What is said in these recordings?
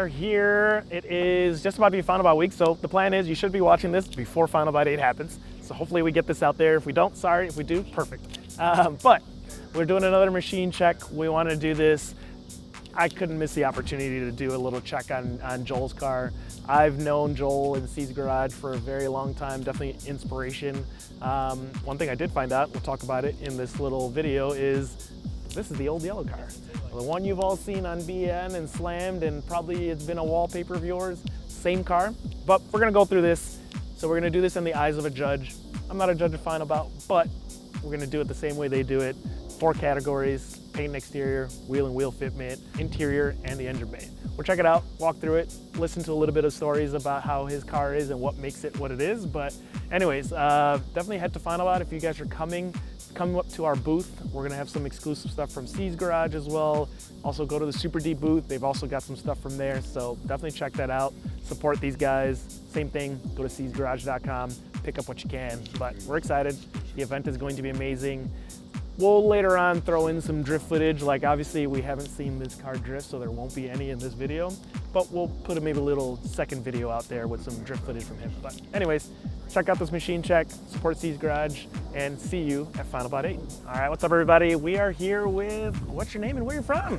are here. It is just about to be Final Bout week, so the plan is you should be watching this before Final Bout 8 happens. So hopefully we get this out there. If we don't, sorry. If we do, perfect. But we're doing another machine check. We want to do this. I couldn't miss the opportunity to do a little check on Joel's car. I've known Joel in C's Garage for a very long time, definitely inspiration. One thing I did find out, we'll talk about it in this little video, is this is the old yellow car. The one you've all seen on BN and slammed, and probably it's been a wallpaper of yours, same car. But we're gonna go through this. So we're gonna do this in the eyes of a judge. I'm not a judge of Final Bout, but we're gonna do it the same way they do it. 4 categories: paint and exterior, wheel and wheel fitment, interior, and the engine bay. We'll check it out, walk through it, listen to a little bit of stories about how his car is and what makes it what it is. But anyways, definitely head to Final Bout if you guys are coming. Come up to our booth. We're gonna have some exclusive stuff from C's Garage as well. Also go to the Super D booth. They've also got some stuff from there. So definitely check that out. Support these guys. Same thing, go to csgarage.com, pick up what you can. But we're excited. The event is going to be amazing. We'll later on throw in some drift footage. Like obviously we haven't seen this car drift, so there won't be any in this video, but we'll put maybe a little second video out there with some drift footage from him. But anyways, check out this machine check, support C's Garage, and see you at Final Bout 8. All right, what's up everybody? We are here with, what's your name and where you're from?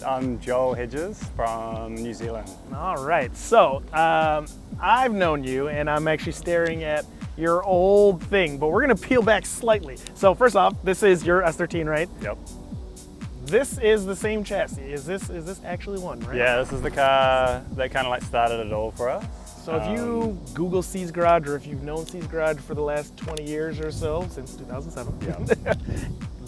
I'm Joel Hedges from New Zealand. All right, so I've known you, and I'm actually staring at your old thing, but we're gonna peel back slightly. So first off, this is your S13, right? Yep. This is the same chassis. Is this actually one, right? Yeah, this is the car that kind of like started it all for us. So if you Google C's Garage, or if you've known C's Garage for the last 20 years or so, since 2007, yeah.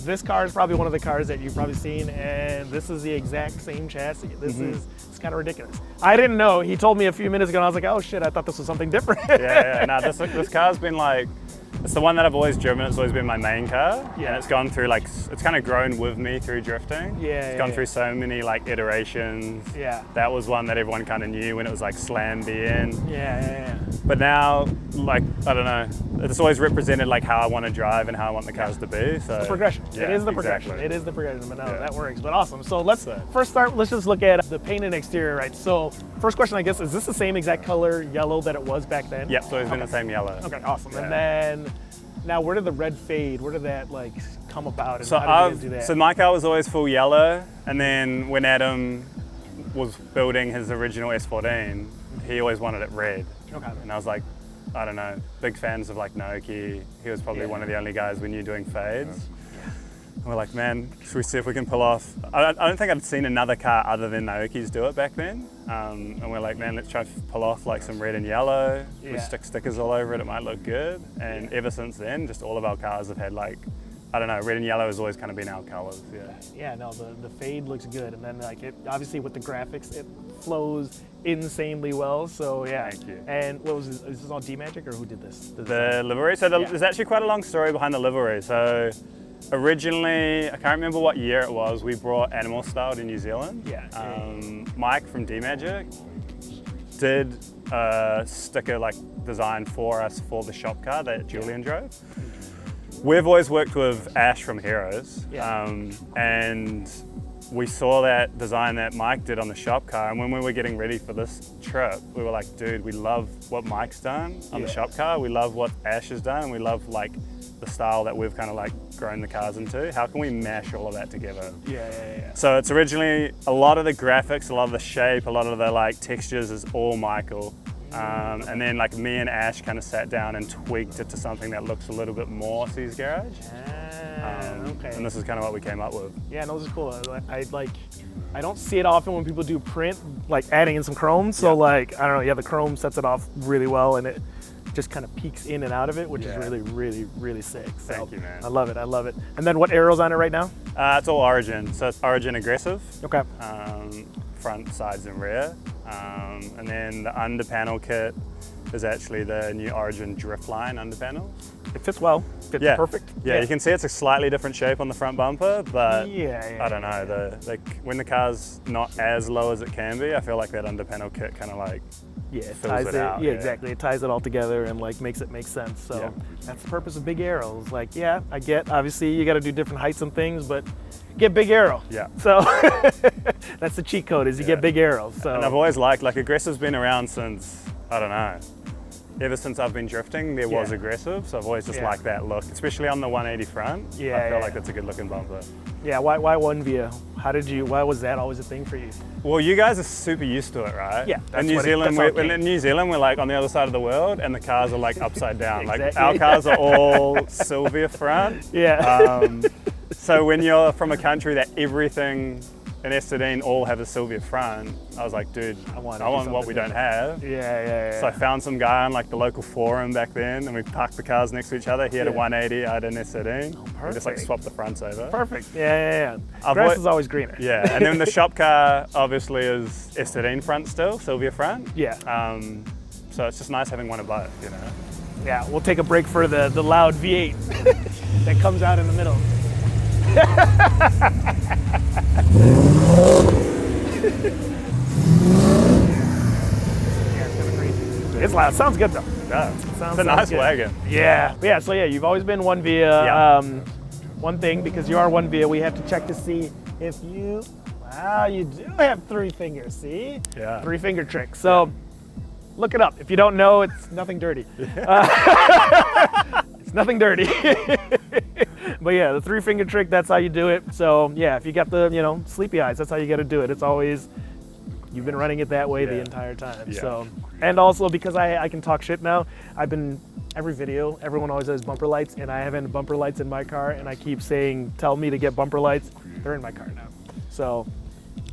This car is probably one of the cars that you've probably seen, and this is the exact same chassis. This is, it's kind of ridiculous. I didn't know. He told me a few minutes ago, and I was like, oh shit, I thought this was something different. Yeah. No, this car's been like, it's the one that I've always driven. It's always been my main car. Yeah. And it's gone through like, it's kind of grown with me through drifting. Yeah. It's gone through so many like iterations. Yeah. That was one that everyone kind of knew when it was like slam BN. Yeah. But now, like, I don't know, it's always represented like how I want to drive and how I want the cars to be. So It's the progression. Yeah, it is the progression. exactly. It is the progression, but no, that works. But awesome. So let's first start, let's just look at the paint and exterior, right? So first question, I guess, is this the same exact color yellow that it was back then? Yep, so it's been the same yellow. Okay, awesome. Yeah. And then, now where did the red fade, where did that like come about, and So how did you guys do that? So my car was always full yellow, and then when Adam was building his original S14, he always wanted it red. Okay. And I was like, I don't know, big fans of like Naoki. He was probably one of the only guys we knew doing fades. And we're like, man, should we see if we can pull off? I don't think I'd seen another car other than Naoki's do it back then. And we're like, man, let's try to pull off like some red and yellow. We stick stickers all over it, it might look good. And ever since then, just all of our cars have had like, I don't know, red and yellow has always kind of been our colors, Yeah, no, the fade looks good. And then like it, obviously with the graphics, it flows insanely well. So yeah. Thank you. And what was this? Is this all D-Magic, or who did this? The livery, so there's actually quite a long story behind the livery. So originally, I can't remember what year it was, we brought Animal Style to New Zealand. Mike from D-Magic did a sticker like design for us for the shop car that Julian drove. We've always worked with Ash from Heroes, and we saw that design that Mike did on the shop car, and when we were getting ready for this trip, we were like, dude, we love what Mike's done on the shop car, we love what Ash has done, and we love like the style that we've kind of like grown the cars into. How can we mash all of that together? So it's originally, a lot of the graphics, a lot of the shape, a lot of the like textures is all Michael. And then like me and Ash kind of sat down and tweaked it to something that looks a little bit more C's Garage. Okay. And this is kind of what we came up with. Yeah, no, this is cool. I don't see it often when people do print, like adding in some chrome. So like, I don't know, the chrome sets it off really well, and it just kind of peeks in and out of it, which is really, really, really sick. So Thank you, man. I love it, I love it. And then what aero's on it right now? It's all Origin. So it's Origin Aggressive. Okay. Front, sides, and rear. And then the under panel kit is actually the new Origin Drift Line under panel. It fits well, fits perfect. Yeah, you can see it's a slightly different shape on the front bumper, but I don't know, when the car's not as low as it can be, I feel like that under panel kit kind of like it fills ties it out. Yeah, exactly. It ties it all together and like makes it make sense. So that's the purpose of big arrows. Like, I get, obviously you got to do different heights and things, but get big arrow. Yeah. So That's the cheat code, is you get big arrows. So. And I've always liked, like, aggressive's been around since, I don't know, ever since I've been drifting, there was aggressive, so I've always just liked that look, especially on the 180 front. I feel like that's a good looking bumper. Yeah, why one via? Why was that always a thing for you? Well, you guys are super used to it, right? Yeah, in New Zealand, we're like on the other side of the world, and the cars are like upside down. Exactly. Like our cars are all Silvia front. Yeah. So when you're from a country that everything in S13 all have a Silvia front, I was like, dude, I want what we don't have. Yeah. So I found some guy on like the local forum back then, and we parked the cars next to each other. He had a 180, I had an S13. We just like swapped the fronts over. Perfect. Yeah. Grass is always greener. Yeah, and then the shop car obviously is S13 front still, Silvia front. Yeah. So it's just nice having one of both, you know. Yeah, we'll take a break for the loud V8 that comes out in the middle. It's loud. Sounds good though. Yeah. It's a nice wagon. Yeah. So you've always been one via. One thing, because you are one via, we have to check to see if you. Wow, you do have 3 fingers. See? Yeah. 3-finger trick. So look it up. If you don't know, it's nothing dirty. It's nothing dirty. But yeah, the 3-finger trick, that's how you do it. So yeah, if you got the, sleepy eyes, that's how you got to do it. It's always, you've been running it that way the entire time. Yeah. So, and also because I can talk shit now, every video, everyone always has bumper lights, and I haven't bumper lights in my car, and I keep saying, tell me to get bumper lights. They're in my car now. So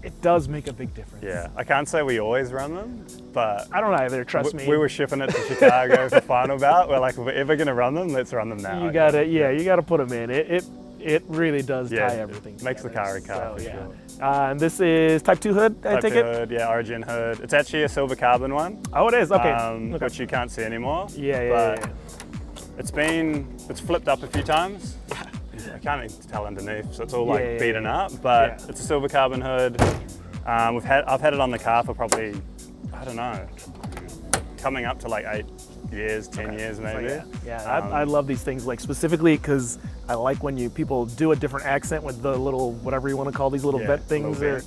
it does make a big difference. Yeah, I can't say we always run them, but I don't either, trust me. We were shipping it to Chicago for Final Bout. We're like, if we're ever gonna run them, let's run them now. You gotta put them in. It really does tie everything together. Makes the car a car, for sure. And this is Type 2 hood, I take it? Type 2 hood, yeah, Origin hood. It's actually a silver carbon one. Oh, it is, okay. Which you can't see anymore. Yeah. It's flipped up a few times. I can't even tell underneath, so it's all like beaten up, but it's a silver carbon hood. I've had it on the car for probably, I don't know, coming up to like 8 years, 10 years maybe. I love these things, like specifically because I like when people do a different accent with the little, whatever you want to call these little vent things. It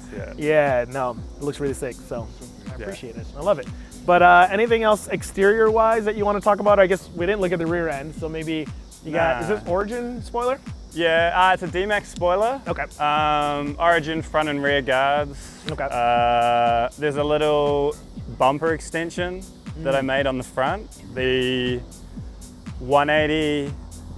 looks really sick, so I appreciate it. I love it. But anything else exterior wise that you want to talk about? I guess we didn't look at the rear end, so maybe you got, is this Origin spoiler? Yeah, it's a D-Max spoiler. Okay. Origin front and rear guards. Okay. There's a little bumper extension that I made on the front. The 180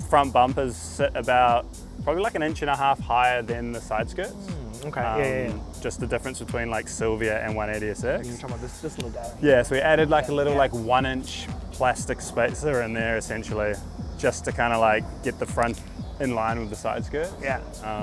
front bumpers sit about probably like 1.5 inches higher than the side skirts. Okay. Just the difference between like Silvia and 180SX. You're talking about this little guy. Yeah, so we added like a little like 1-inch plastic spacer in there essentially, just to kind of like get the front in line with the side skirt. Yeah,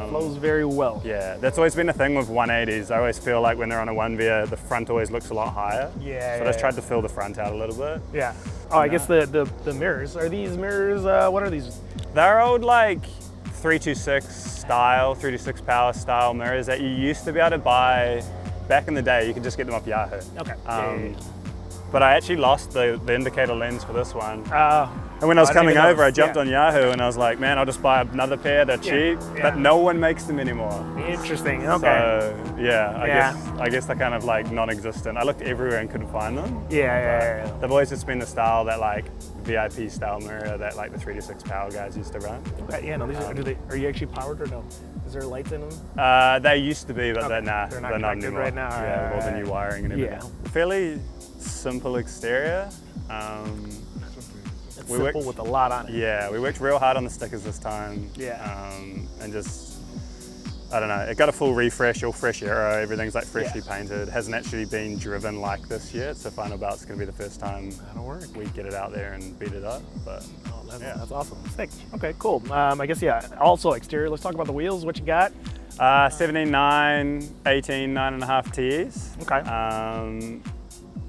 flows very well. Yeah, that's always been a thing with 180s. I always feel like when they're on a 1 the front always looks a lot higher. Yeah. So I just tried to fill the front out a little bit. Yeah. Oh, I guess the mirrors. Are these mirrors, what are these? They're old like 326 style, 326 power style mirrors that you used to be able to buy back in the day. You could just get them off Yahoo. Okay. But I actually lost the indicator lens for this one. And when I was coming over, I jumped on Yahoo and I was like, man, I'll just buy another pair, they're cheap, but no one makes them anymore. Interesting, okay. So, I guess they're kind of like non-existent. I looked everywhere and couldn't find them. Yeah. They've always just been the style that like VIP style mirror that like the 326 power guys used to run. Okay, yeah, no, these are you actually powered or no? Is there lights in them? They used to be, but they're not anymore. Right now. Yeah, with all the new wiring and everything. Yeah. Fairly simple exterior. It's simple with a lot on it. Yeah, we worked real hard on the stickers this time. Yeah. And just, I don't know, it got a full refresh, all fresh aero, everything's like freshly painted. Hasn't actually been driven like this yet, so Final Bout's gonna be the first time we get it out there and beat it up. But that's awesome. Sick. Okay, cool. I guess also exterior, let's talk about the wheels, what you got. 17.9, 18, 9.5 TEs. Okay.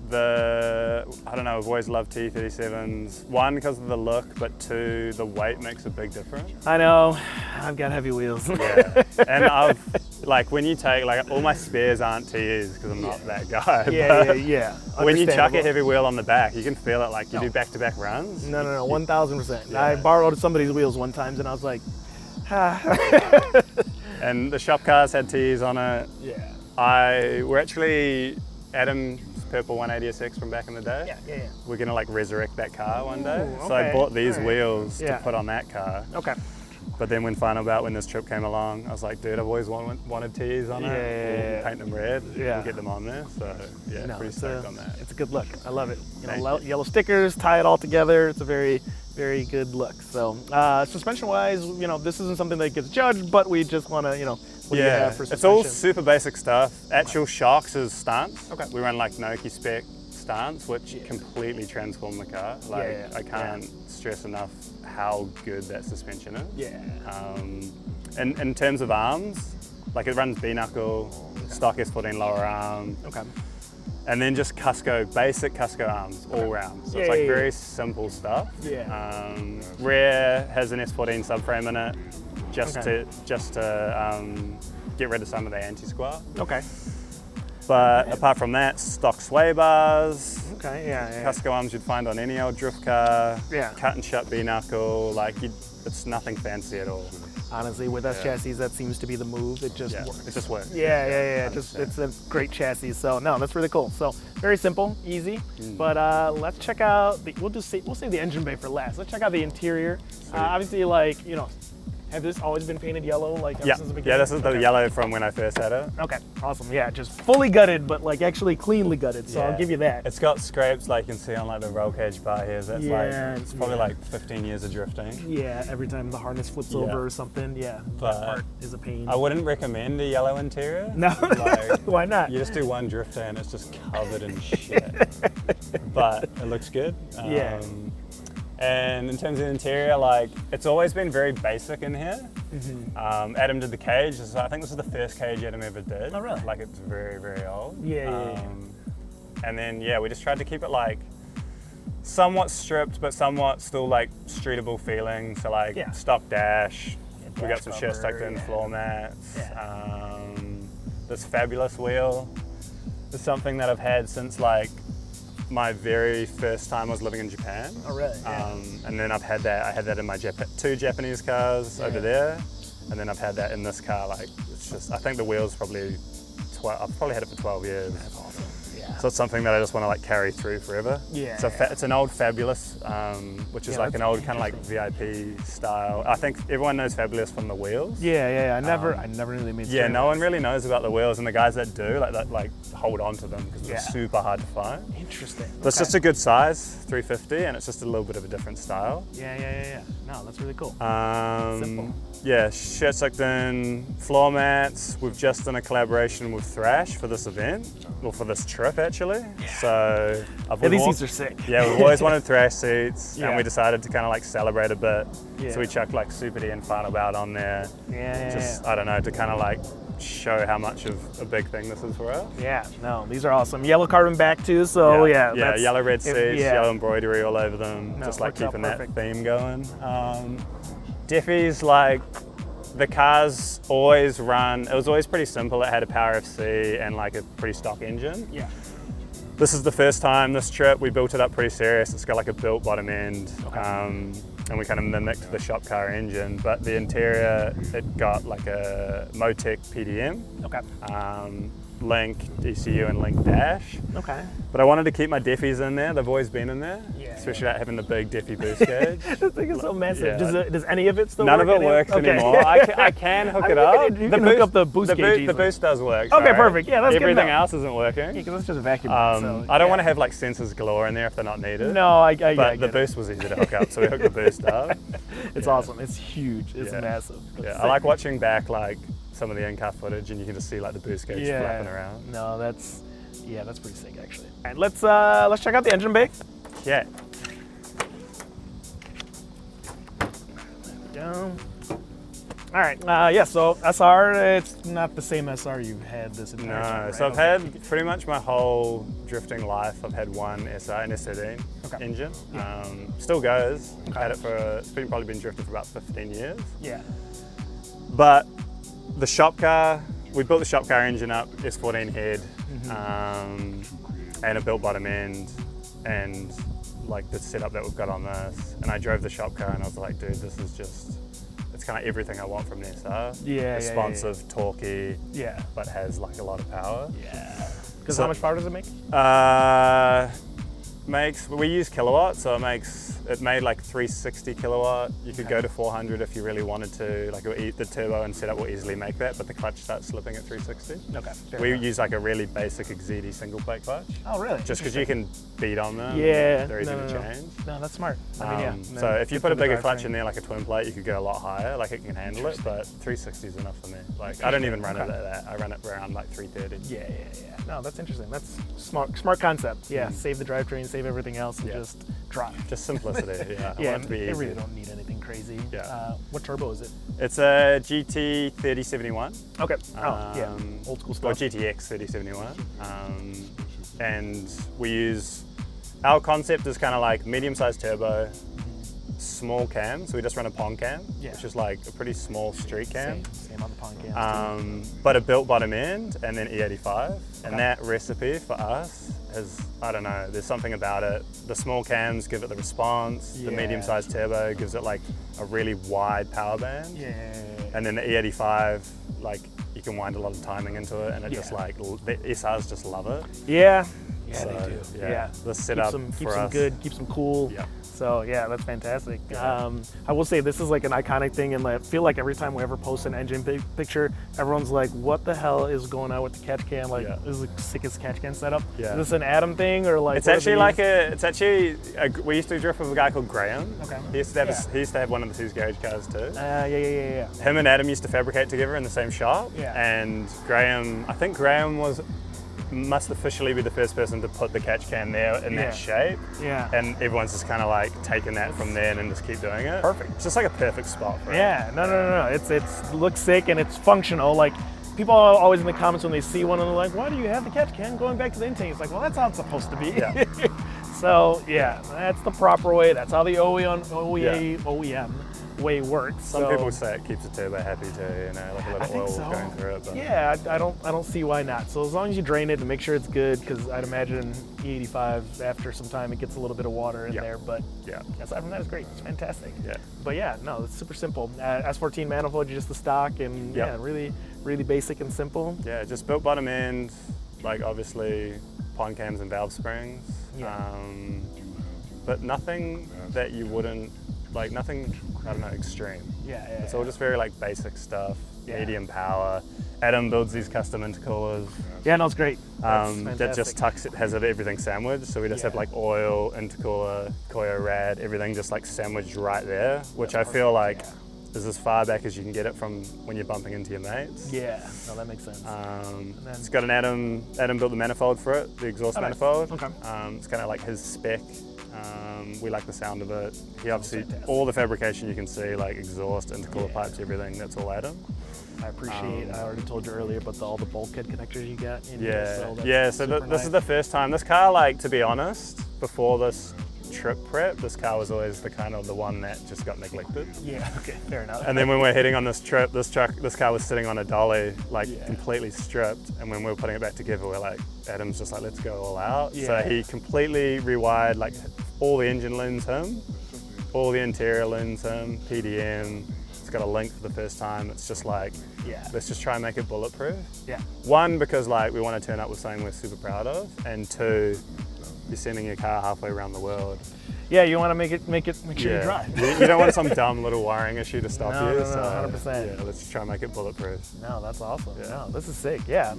I don't know, I've always loved T37s. One, because of the look, but two, the weight makes a big difference. I know, I've got heavy wheels. Yeah, and when you take, all my spares aren't TEs because I'm not that guy. Yeah. When you chuck a heavy wheel on the back, you can feel it, like you do back-to-back runs. No, 1000%. Yeah. I borrowed somebody's wheels one time and I was like, And the shop cars had TEs on it. Yeah. We're actually Adam's purple 180SX from back in the day. Yeah. We're gonna like resurrect that car one day. Ooh, So I okay. bought these Alright. wheels Yeah. to put on that car. Okay. But then when Final Bout, when this trip came along, I was like, dude, I've always wanted T's on it. Yeah. We'll paint them red. Yeah. We'll get them on there. So yeah, No, pretty stoked on that. it's a good look. I love it. You know, Thank you. yellow stickers, tie it all together. It's a very, very good look. So suspension-wise, you know, this isn't something that gets judged, but we just want to, you know, what do you have for it's all suspension? super basic stuff. Actual shocks is stance. Okay. We run like Noki spec stance, which completely transformed the car. Like Yeah. I can't stress enough how good that suspension is. Yeah. And in terms of arms, like it runs B-knuckle, stock S14 lower arm, Okay. and then just Cusco, basic Cusco arms all round. So it's like very simple stuff. Yeah. Rear has an S14 subframe in it, just Okay. to get rid of some of the anti-squat. Okay. But apart from that, stock sway bars, Okay. Yeah. Cusco arms you'd find on any old drift car, Yeah. cut and shut B-knuckle, like it's nothing fancy at all. Honestly, with S chassis, that seems to be the move. It just works. It just works. Yeah. It's a great chassis. So no, that's really cool. So very simple, easy. But let's check out we'll save the engine bay for last. Let's check out the interior. Obviously, like, you know, have this always been painted yellow, like ever since the beginning? Yeah, this is the yellow from when I first had it. Okay, awesome. Yeah, just fully gutted, but like actually cleanly gutted. So I'll give you that. It's got scrapes like you can see on like the roll cage bar here. That's like, it's probably yeah. like 15 years of drifting. Yeah, every time the harness flips over or something, that part is a pain. I wouldn't recommend a yellow interior. No, Like, why not? you just do one drift day and it's just covered in shit. But it looks good. Yeah. And in terms of the interior, like it's always been very basic in here. Adam did the cage. So I think this is the first cage Adam ever did. Oh, really? Like it's very, very old. Yeah. And then we just tried to keep it like somewhat stripped, but somewhat still like streetable feeling. So like stock dash. We got some shit stuck in floor mats. This fabulous wheel is something that I've had since like my very first time I was living in Japan. Oh, really? And then I had that in my two Japanese cars over there, and then I've had that in this car. Like it's just, I think the wheel's probably I've probably had it for 12 years. That's awesome. Yeah. So it's something that I just want to like carry through forever. Yeah. So it's an old Fabulous, which is like an old kind of like VIP style. I think everyone knows Fabulous from the wheels. Yeah. I never knew they made. Yeah, no one really knows about the wheels, and the guys that do like hold on to them because they're super hard to find. Interesting. But it's just a good size, 350, and it's just a little bit of a different style. Yeah. No, that's really cool. Simple. Yeah, shirt sucked in, floor mats. We've just done a collaboration with Thrash for this event, or for this trip actually. So these seats are sick. Yeah, we've always wanted Thrash seats, and we decided to kind of like celebrate a bit. So we chucked like Super D and Final Bout on there. I don't know, to kind of like show how much of a big thing this is for us. Yeah, no, these are awesome. Yellow carbon back too, so yellow red seats, yellow embroidery all over them, just like keeping that theme going. Diffie's like, the cars always run, it was always pretty simple. It had a Power FC and like a pretty stock engine. Yeah. This is the first time this trip we built it up pretty serious. It's got like a built bottom end. And we kind of mimicked the shop car engine, but the interior, it got like a Motec PDM. Okay. Link ECU and Link Dash. Okay. But I wanted to keep my Diffies in there. They've always been in there, especially having the big Diffie boost gauge. This thing is so massive. Yeah. Does any of it still None work? of it works anymore. I can hook it up. You can hook up the boost gauge. The boost does work. Okay, perfect. Yeah, that's good. Everything else isn't working. Yeah, because it's just a vacuum. I don't want to have like sensors galore in there if they're not needed. No, I But the boost was easy to hook up, so we hooked the boost up. It's awesome. It's huge. It's massive. Yeah, I like watching back like some of the in-car footage, and you can just see like the boost gauge flapping around. No, that's pretty sick actually. All right, let's check out the engine bay. Yeah. Down. All right. So SR, it's not the same SR you've had this entire time, right? So I've had pretty much my whole drifting life. I've had one SR, an S13 engine. Still goes. Had it it's probably been drifting for about 15 years. Yeah. But the shop car, we built the shop car engine up, S14 head, and a built bottom end, and like the setup that we've got on this. And I drove the shop car and I was like, dude, this is just, it's kind of everything I want from an SR. Yeah, responsive, torquey, yeah, but has like a lot of power. yeah. Because how much power does it make? We use kilowatts, so it made like 360 kilowatt. You could go to 400 if you really wanted to. Like the turbo and setup will easily make that, but the clutch starts slipping at 360. Okay. We use like a really basic XZD single plate clutch. Oh, really? Just because you can beat on them. Yeah. They're easy to change. No, that's smart. I mean, So if you put a bigger clutch in there, like a twin plate, you could go a lot higher. Like it can handle it, but 360 is enough for me. Like I don't even run it at that. I run it around like 330. Yeah. No, that's interesting. That's smart concept. Yeah. Save the drivetrain, save everything else, and just drive. Just simplicity. Yeah. I Yeah. want it to be easy. They really don't need anything crazy. Yeah. What turbo is it? It's a GT 3071. Okay. Yeah. Old school Or stuff. GTX 3071. And our concept is kind of like medium-sized turbo, small cam. So we just run a pong cam, which is like a pretty small street cam. Same on the pong cam. But a built bottom end and then E85. And that recipe for us is, I don't know, there's something about it. The small cams give it the response. The medium-sized turbo gives it like a really wide power band. Yeah. And then the E85, like you can wind a lot of timing into it, and it just like the SRs just love it. Yeah. Yeah, So, they do. yeah. The setup keeps for them us. good, keeps them cool. Yeah. So yeah, that's fantastic. I will say this is like an iconic thing, and I feel like every time we ever post an engine picture, everyone's like, "What the hell is going on with the catch can? Like, this is the sickest catch can setup." Yeah. Is this an Adam thing or like? It's actually like we used to drift with a guy called Graham. Okay. He used to have one of the Two's garage cars too. Yeah. Him and Adam used to fabricate together in the same shop. Yeah. And I think Graham must officially be the first person to put the catch can there in that shape. Yeah. And everyone's just kind of like taking that from there and just keep doing it. Perfect. It's just like a perfect spot for it. Yeah. No. It looks sick and it's functional. Like people are always in the comments when they see one and they're like, "Why do you have the catch can going back to the intake?" It's like, well, that's how it's supposed to be. Yeah. So yeah, that's the proper way. That's how the OEM way works. Some people say it keeps the turbo happy too, like a little oil going through it. But yeah, I don't see why not. So as long as you drain it and make sure it's good, because I'd imagine E85 after some time it gets a little bit of water in there. But aside from that, it's great. It's fantastic. Yeah. But yeah, no, it's super simple. S14 manifold, just the stock, and really basic and simple. Yeah, just built bottom end, like obviously pond cams and valve springs. Yeah. But nothing that you wouldn't, like nothing, I don't know, extreme. Yeah. It's all just very like basic stuff, medium power. Adam builds these custom intercoolers. Yeah, no, it's great. That just has everything sandwiched. So we just have like oil, intercooler, Koyo rad, everything just like sandwiched right there, which I feel like is as far back as you can get it from when you're bumping into your mates. Yeah, no, that makes sense. It's got an Adam built the manifold for it, the exhaust manifold. Okay. It's kind of like his spec. We like the sound of it. He obviously, all the fabrication you can see, like exhaust, intercooler pipes, everything, that's all Adam. I appreciate, I already told you earlier, but all the bulkhead connectors you got in here. Here, so this is the first time. This car, like, to be honest, before this trip prep, this car was always the one that just got neglected. Yeah, okay, fair enough. And then when we're heading on this trip, this car was sitting on a dolly, like completely stripped. And when we were putting it back together, we're like, Adam's just like, let's go all out. So he completely rewired like all the engine lens him, all the interior lens him, PDM. It's got a link for the first time. It's just like, let's just try and make it bulletproof. Yeah. One, because like we want to turn up with something we're super proud of, and two, you're sending your car halfway around the world. Yeah, you want to make sure you drive. You don't want some dumb little wiring issue to stop you. No, so 100%. Yeah, let's try and make it bulletproof. No, that's awesome. Yeah. No, this is sick. Yeah.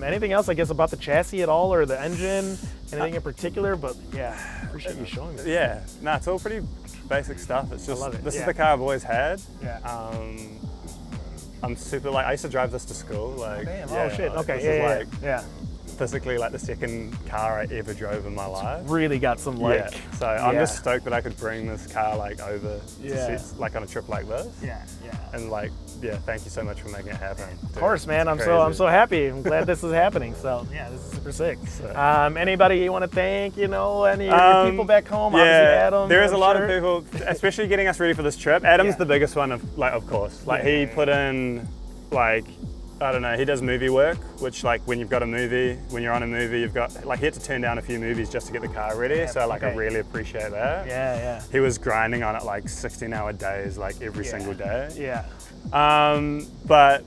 Anything else, I guess, about the chassis at all, or the engine? Anything in particular? But yeah, appreciate you showing me. Yeah. No, it's all pretty basic stuff. It's just this is the car I've always had. Yeah. I'm super I used to drive this to school. Like, oh shit. Okay. Yeah. Physically like the second car I ever drove in my life. Really got some like. Yeah. So I'm just stoked that I could bring this car like over to see, like on a trip like this. Yeah. And like, thank you so much for making it happen. Of course, man. I'm so happy. I'm glad this is happening. So yeah, this is super sick. So, anybody you want to thank? Any of your people back home? Yeah, obviously Adam, there is a lot of people, especially getting us ready for this trip. Adam's the biggest one of course. Like he put in like I don't know, he does movie work, which like when you've got a movie, when you're on a movie, you've got, like he had to turn down a few movies just to get the car ready. Yeah, so like okay. I really appreciate that. Yeah. He was grinding on it like 16-hour days, like every single day. Yeah. But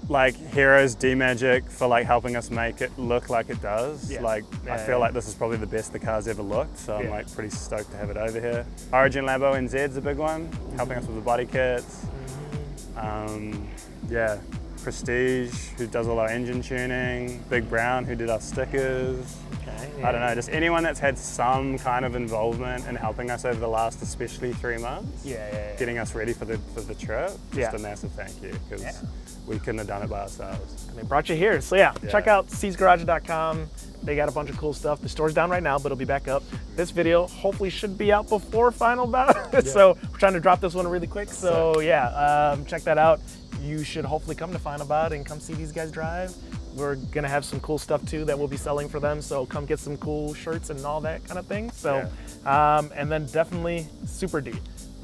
like Heroes D-Magic for like helping us make it look like it does. Yeah. Like I feel like this is probably the best the car's ever looked, so I'm like pretty stoked to have it over here. Origin Labo NZ's a big one, helping us with the body kits. Yeah, Prestige, who does all our engine tuning. Big Brown, who did our stickers. I don't know, just anyone that's had some kind of involvement in helping us over the last, especially 3 months. Getting us ready for the trip. Just a massive thank you, because we couldn't have done it by ourselves. And they brought you here. So check out cgarage.com. They got a bunch of cool stuff. The store's down right now, but it'll be back up. This video hopefully should be out before Final Bout. So we're trying to drop this one really quick. So check that out. You should hopefully come to Final Bout and come see these guys drive. We're gonna have some cool stuff too that we'll be selling for them. So come get some cool shirts and all that kind of thing. So, and then definitely Super D.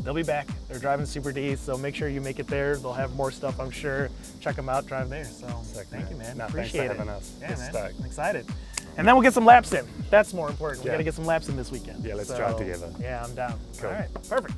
They'll be back. They're driving Super D, so make sure you make it there. They'll have more stuff, I'm sure. Check them out, drive there. So thank you, man. No, appreciate thanks for it. having us. Yeah, man. Stoked. I'm excited. And then we'll get some laps in. That's more important. We got to get some laps in this weekend. Yeah, let's drive together. Yeah, I'm down. Cool. All right, perfect.